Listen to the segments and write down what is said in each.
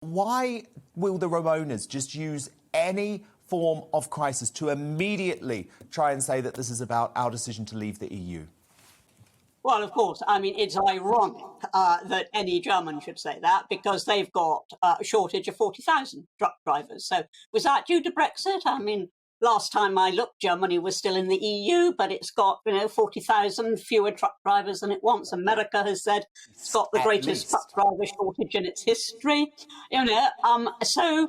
Why will the Remoaners just use any form of crisis to immediately try and say that this is about our decision to leave the EU? Well, of course, I mean, it's ironic that any German should say that because they've got a shortage of 40,000 truck drivers. So was that due to Brexit? I mean, last time I looked, Germany was still in the EU, but it's got, 40,000 fewer truck drivers than it wants. America has said it's got the greatest truck driver shortage in its history. So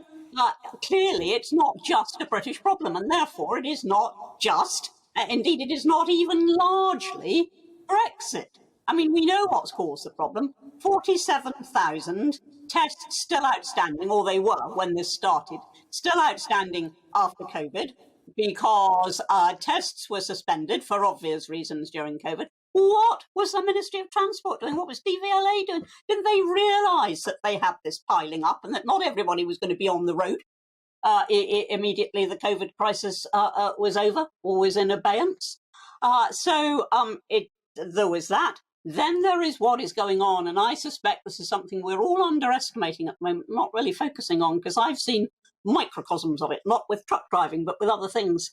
clearly it's not just a British problem, and therefore it is not just, indeed it is not even largely Brexit. I mean, we know what's caused the problem. 47,000 tests still outstanding, or they were when this started, still outstanding after COVID because tests were suspended for obvious reasons during COVID. What was the Ministry of Transport doing? What was DVLA doing? Didn't they realise that they had this piling up and that not everybody was going to be on the road immediately the COVID crisis was over or was in abeyance? There was that. Then there is what is going on, and I suspect this is something we're all underestimating at the moment, not really focusing on, because I've seen microcosms of it, not with truck driving, but with other things.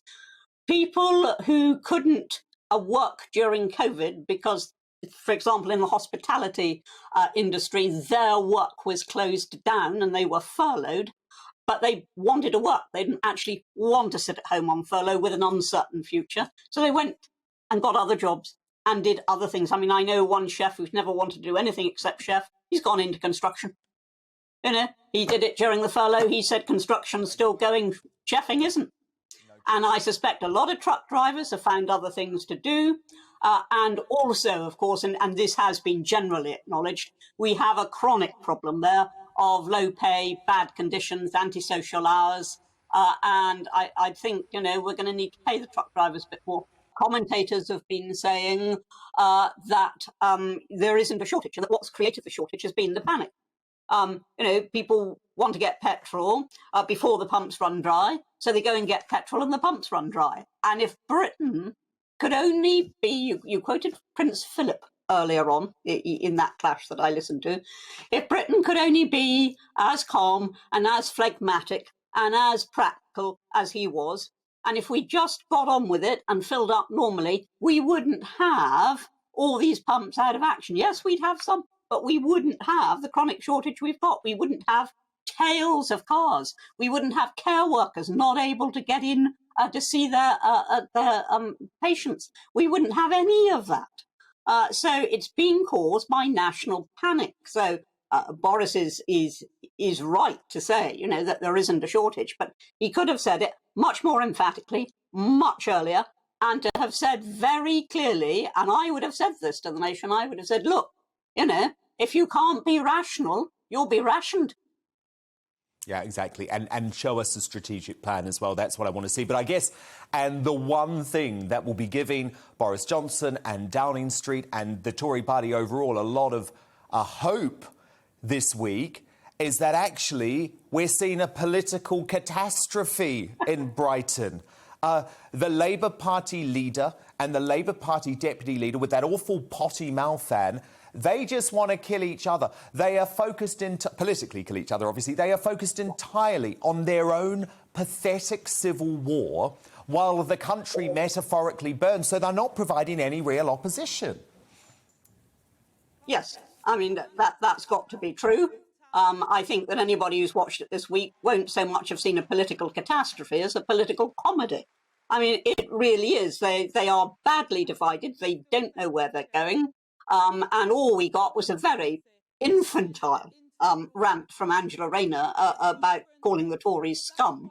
People who couldn't work during COVID because, for example, in the hospitality industry, their work was closed down and they were furloughed, but they wanted to work. They didn't actually want to sit at home on furlough with an uncertain future. So they went and got other jobs and did other things. I mean, I know one chef who's never wanted to do anything except chef. He's gone into construction. He did it during the furlough. He said construction's still going, chefing isn't. And I suspect a lot of truck drivers have found other things to do. And also, of course, and this has been generally acknowledged, we have a chronic problem there of low pay, bad conditions, antisocial hours. And I think, we're going to need to pay the truck drivers a bit more. Commentators have been saying that there isn't a shortage, and that what's created the shortage has been the panic. People want to get petrol before the pumps run dry, so they go and get petrol and the pumps run dry. And if Britain could only be, you quoted Prince Philip earlier on in that clash that I listened to, if Britain could only be as calm and as phlegmatic and as practical as he was, and if we just got on with it and filled up normally, we wouldn't have all these pumps out of action. Yes, we'd have some, but we wouldn't have the chronic shortage we've got. We wouldn't have tails of cars. We wouldn't have care workers not able to get in to see their patients. We wouldn't have any of that. So it's being caused by national panic. So Boris is right to say, that there isn't a shortage, but he could have said it much more emphatically, much earlier, and to have said very clearly, and I would have said this to the nation, I would have said, look, if you can't be rational, you'll be rationed. Yeah, exactly. And show us a strategic plan as well. That's what I want to see. But I guess, and the one thing that will be giving Boris Johnson and Downing Street and the Tory party overall a lot of hope this week is that actually we're seeing a political catastrophe in Brighton. The Labour Party leader and the Labour Party deputy leader with that awful potty mouth, Anne, they just want to kill each other. They are focused politically kill each other, obviously. They are focused entirely on their own pathetic civil war while the country metaphorically burns. So they're not providing any real opposition. Yes, I mean, that's got to be true. I think that anybody who's watched it this week won't so much have seen a political catastrophe as a political comedy. I mean, it really is. They are badly divided. They don't know where they're going. And all we got was a very infantile rant from Angela Rayner about calling the Tories scum.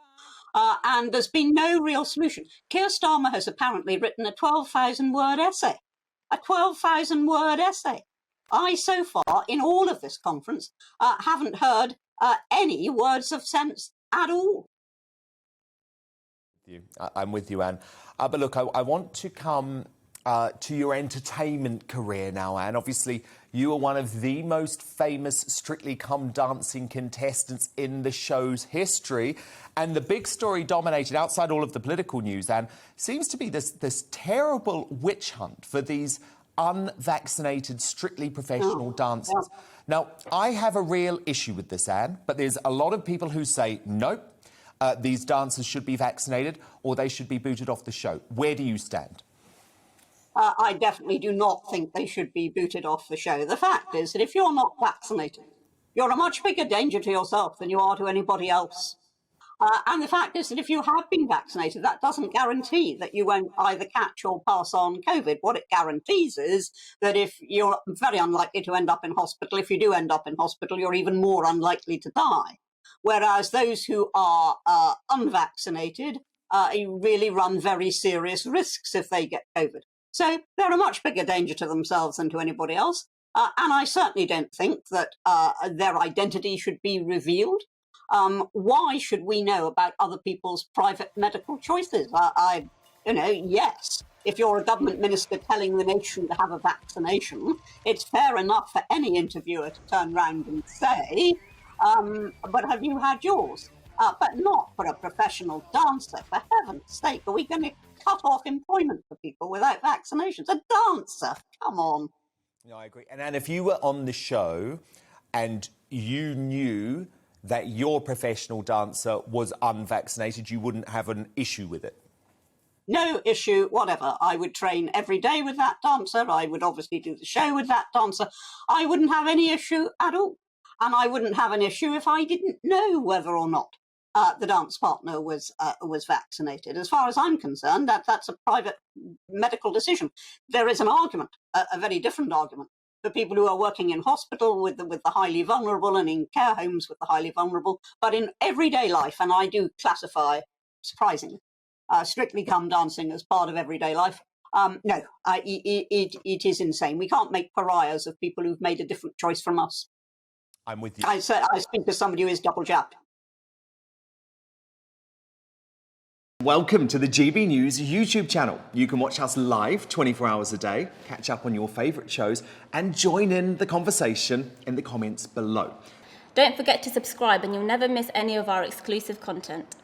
And there's been no real solution. Keir Starmer has apparently written a 12,000-word essay. A 12,000-word essay. I, so far, in all of this conference, haven't heard any words of sense at all. I'm with you, Anne. But look, I want to come to your entertainment career now, Anne. Obviously, you are one of the most famous Strictly Come Dancing contestants in the show's history. And the big story dominated outside all of the political news, Anne, seems to be this terrible witch hunt for these unvaccinated, strictly professional dancers. Now, I have a real issue with this, Anne, but there's a lot of people who say, no, these dancers should be vaccinated or they should be booted off the show. Where do you stand? I definitely do not think they should be booted off the show. The fact is that if you're not vaccinated, you're a much bigger danger to yourself than you are to anybody else. And the fact is that if you have been vaccinated, that doesn't guarantee that you won't either catch or pass on COVID. What it guarantees is that if you're very unlikely to end up in hospital, if you do end up in hospital, you're even more unlikely to die. Whereas those who are unvaccinated really run very serious risks if they get COVID. So they're a much bigger danger to themselves than to anybody else. And I certainly don't think that their identity should be revealed. Why should we know about other people's private medical choices? Yes, if you're a government minister telling the nation to have a vaccination, it's fair enough for any interviewer to turn round and say, but have you had yours? But not for a professional dancer, for heaven's sake. Are we going to cut off employment for people without vaccinations? A dancer, come on. No, I agree. And Anne, if you were on the show and you knew that your professional dancer was unvaccinated, you wouldn't have an issue with it? No issue, whatever. I would train every day with that dancer. I would obviously do the show with that dancer. I wouldn't have any issue at all. And I wouldn't have an issue if I didn't know whether or not the dance partner was vaccinated. As far as I'm concerned, that's a private medical decision. There is an argument, a very different argument, for people who are working in hospital with the highly vulnerable and in care homes with the highly vulnerable. But in everyday life, and I do classify, surprisingly, Strictly Come Dancing as part of everyday life, no, it is insane. We can't make pariahs of people who've made a different choice from us. I'm with you. I speak as somebody who is double jabbed. Welcome to the GB News YouTube channel. You can watch us live 24 hours a day, catch up on your favourite shows and join in the conversation in the comments below. Don't forget to subscribe and you'll never miss any of our exclusive content.